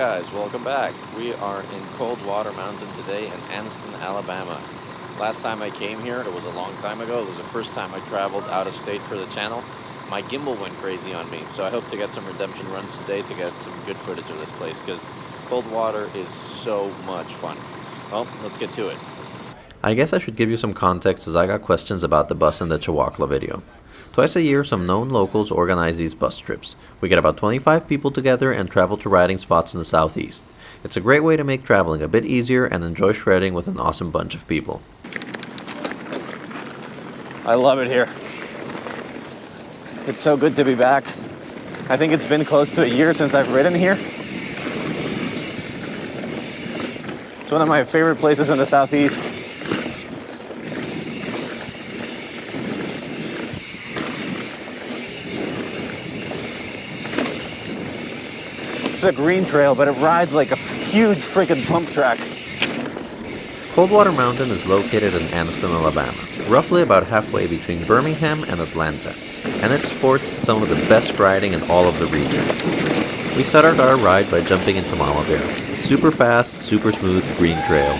guys, welcome back. We are in Coldwater Mountain today in Anniston, Alabama. Last time I came here, it was a long time ago. It was the first time I traveled out of state for the channel. My gimbal went crazy on me, so I hope to get some redemption runs today to get some good footage of this place because Coldwater is so much fun. Well, let's get to it. I guess I should give you some context as I got questions about the bus in the Chewacla video. Twice a year, some known locals organize these bus trips. We get about 25 people together and travel to riding spots in the southeast. It's a great way to make traveling a bit easier and enjoy shredding with an awesome bunch of people. I love it here. It's so good to be back. I think it's been close to a year since I've ridden here. It's one of my favorite places in the southeast. It's a green trail, but it rides like a huge freaking pump track. Coldwater Mountain is located in Anniston, Alabama, roughly about halfway between Birmingham and Atlanta, and it sports some of the best riding in all of the region. We started our ride by jumping into Mama Bear, a super fast, super smooth green trail.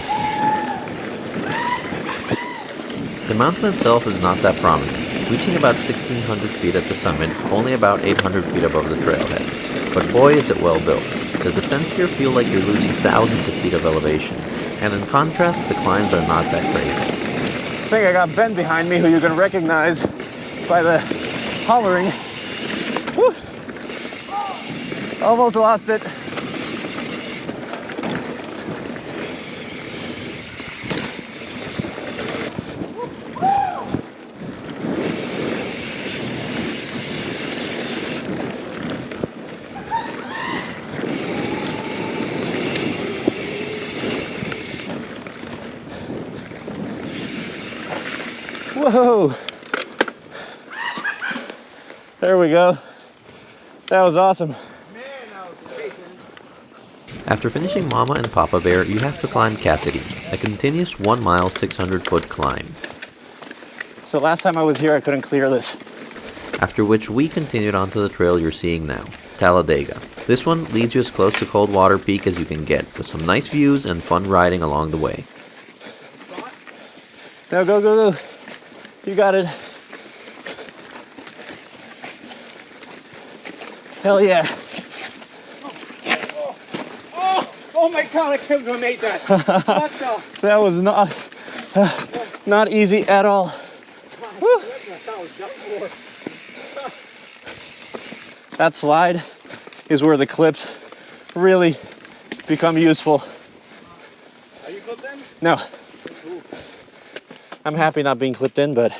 The mountain itself is not that prominent, reaching about 1,600 feet at the summit, only about 800 feet above the trailhead. But boy is it well built. The descents here feel like you're losing thousands of feet of elevation, and in contrast, the climbs are not that crazy. I think I got Ben behind me, who you can recognize by the hollering. Woo! Almost lost it. Whoa! There we go. That was awesome. After finishing Mama and Papa Bear, you have to climb Cassidy, a continuous 1 mile, 600-foot climb. So last time I was here, I couldn't clear this. After which we continued onto the trail you're seeing now, Talladega. This one leads you as close to Coldwater Peak as you can get, with some nice views and fun riding along the way. Now go, go, go. You got it. Hell yeah. Oh my God, I couldn't have made that. What the? That was not easy at all. That slide is where the clips really become useful. Are you clipped in? No. I'm happy not being clipped in, but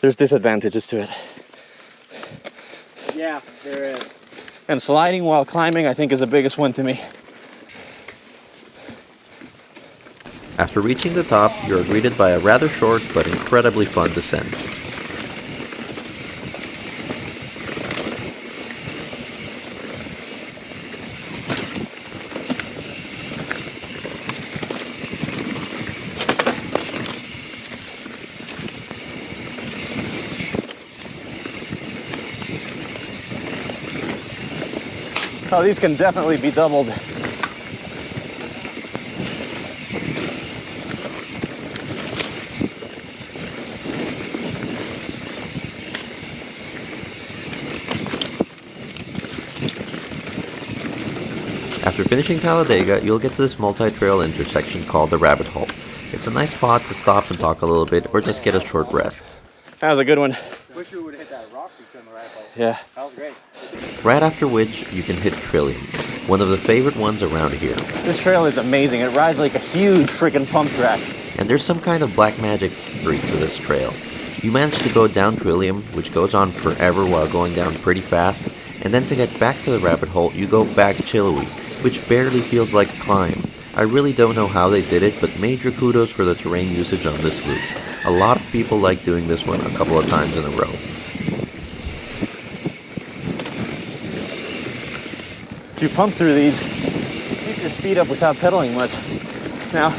there's disadvantages to it. Yeah, there is. And sliding while climbing, I think, is the biggest one to me. After reaching the top, you're greeted by a rather short but incredibly fun descent. Oh, these can definitely be doubled. After finishing Talladega, you'll get to this multi-trail intersection called the Rabbit Hole. It's a nice spot to stop and talk a little bit or just get a short rest. That was a good one. Wish we would have hit that rock between the rabbit hole. Yeah. That was great. Right after which, you can hit Trillium, one of the favorite ones around here. This trail is amazing. It rides like a huge freaking pump track. And there's some kind of black magic streak to this trail. You manage to go down Trillium, which goes on forever while going down pretty fast, and then to get back to the rabbit hole, you go back Chillowy, which barely feels like a climb. I really don't know how they did it, but major kudos for the terrain usage on this loop. A lot of people like doing this one a couple of times in a row. If you pump through these, you keep your speed up without pedaling much. Now,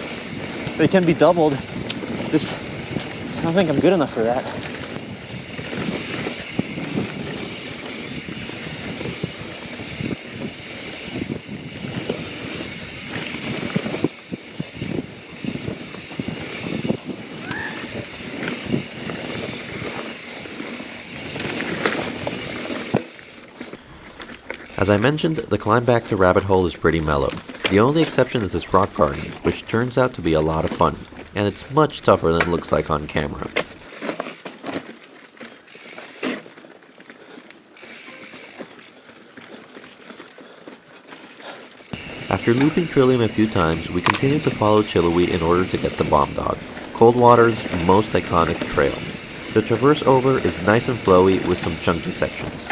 they can be doubled. Just, I don't think I'm good enough for that. As I mentioned, the climb back to Rabbit Hole is pretty mellow. The only exception is this rock garden, which turns out to be a lot of fun, and it's much tougher than it looks like on camera. After looping Trillium a few times, we continued to follow Chewacla in order to get the Bomb Dog, Coldwater's most iconic trail. The traverse over is nice and flowy with some chunky sections.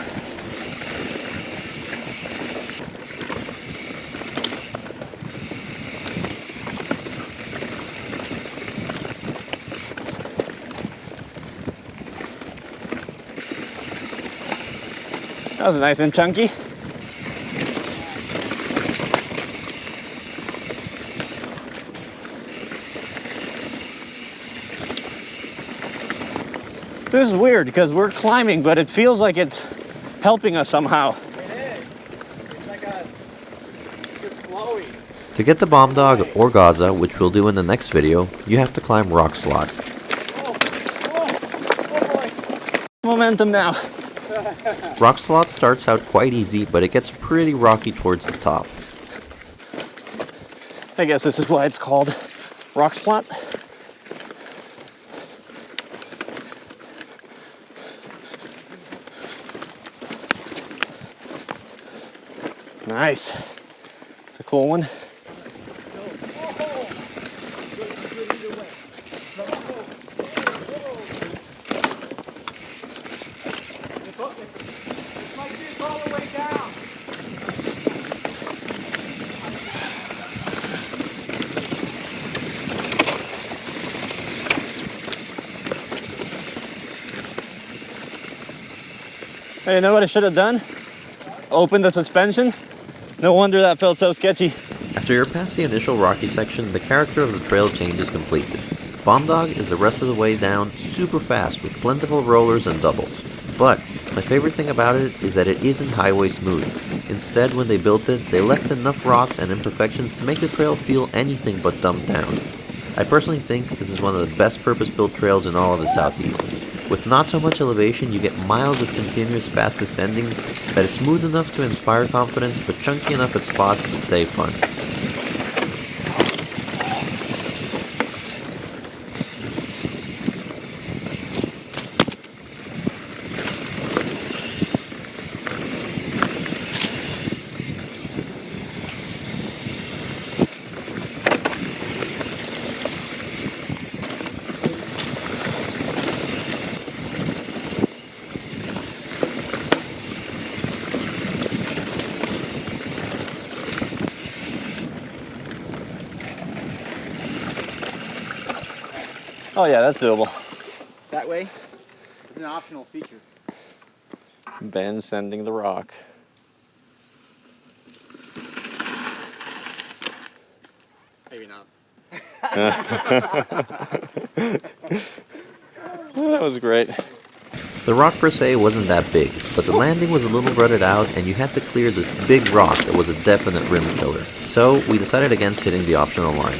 That was nice and chunky. This is weird because we're climbing, but it feels like it's helping us somehow. It is. It's like it's flowy. To get the Bomb Dog or Gaza, which we'll do in the next video, you have to climb Rock Sloth. Oh boy. Momentum now. Rock Sloth starts out quite easy, but it gets pretty rocky towards the top. I guess this is why it's called Rock Slot. Nice. It's a cool one. Hey, you know what I should have done? Open the suspension. No wonder that felt so sketchy. After you're past the initial rocky section, the character of the trail changes completely. Bomb Dog is the rest of the way down super fast with plentiful rollers and doubles. But my favorite thing about it is that it isn't highway smooth. Instead, when they built it, they left enough rocks and imperfections to make the trail feel anything but dumbed down. I personally think this is one of the best purpose-built trails in all of the Southeast. With not so much elevation, you get miles of continuous fast descending that is smooth enough to inspire confidence, but chunky enough at spots to stay fun. Oh yeah, that's doable. That way is an optional feature. Ben sending the rock. Maybe not. That was great. The rock per se wasn't that big, but the landing was a little rutted out and you had to clear this big rock that was a definite rim killer. So we decided against hitting the optional line.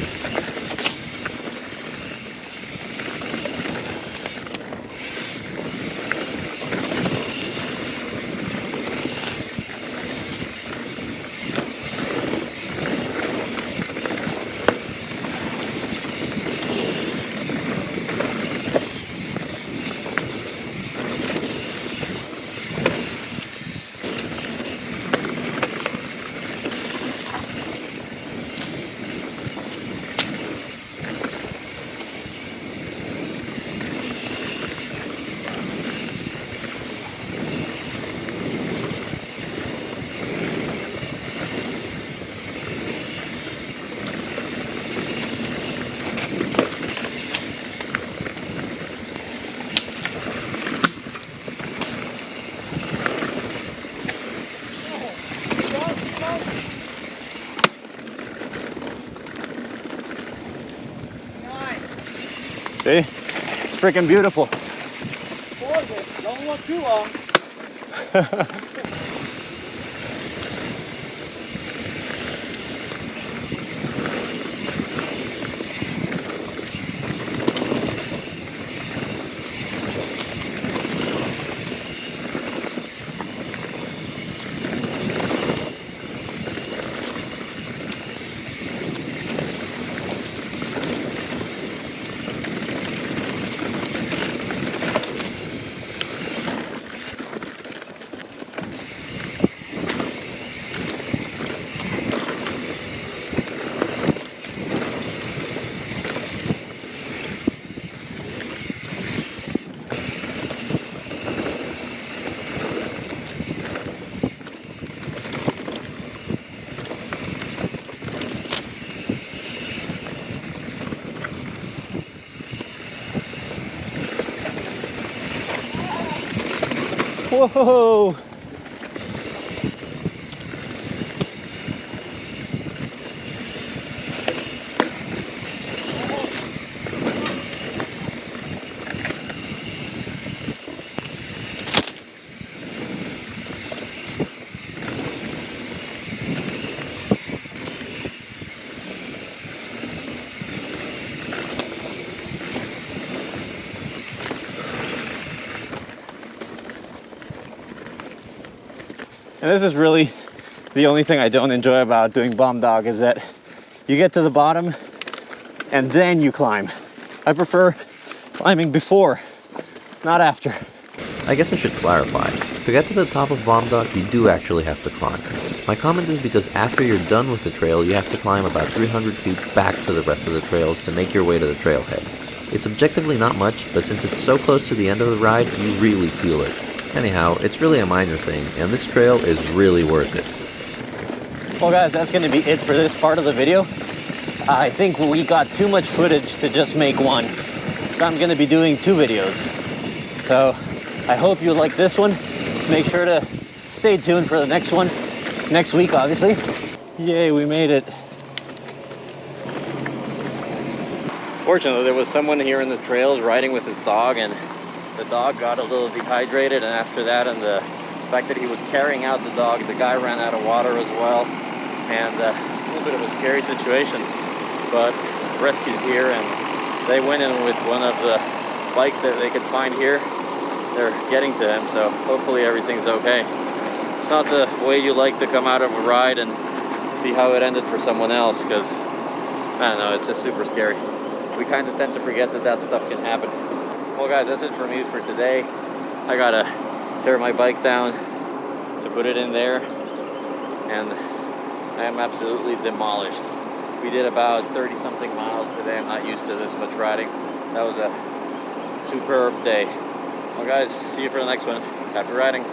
See? It's freaking beautiful. Don't look too long. Whoa! And this is really the only thing I don't enjoy about doing bomb dog is that you get to the bottom and then you climb. I prefer climbing before, not after. I guess I should clarify. To get to the top of bomb dog, you do actually have to climb. My comment is because after you're done with the trail, you have to climb about 300 feet back to the rest of the trails to make your way to the trailhead. It's objectively not much, but since it's so close to the end of the ride, you really feel it. Anyhow, it's really a minor thing, and this trail is really worth it. Well guys, that's gonna be it for this part of the video. I think we got too much footage to just make one. So I'm gonna be doing 2 videos. So I hope you like this one. Make sure to stay tuned for the next one. Next week, obviously. Yay, we made it. Fortunately, there was someone here in the trails riding with his dog, and the dog got a little dehydrated, and after that, and the fact that he was carrying out the dog, the guy ran out of water as well, and a little bit of a scary situation. But rescue's here, and they went in with one of the bikes that they could find here. They're getting to him, so hopefully everything's okay. It's not the way you like to come out of a ride and see how it ended for someone else, because I don't know, it's just super scary. We kind of tend to forget that that stuff can happen. Well guys, that's it for me for today. I gotta tear my bike down to put it in there, and I am absolutely demolished. We did about 30 something miles today. I'm not used to this much riding. That was a superb day. Well guys, see you for the next one. Happy riding.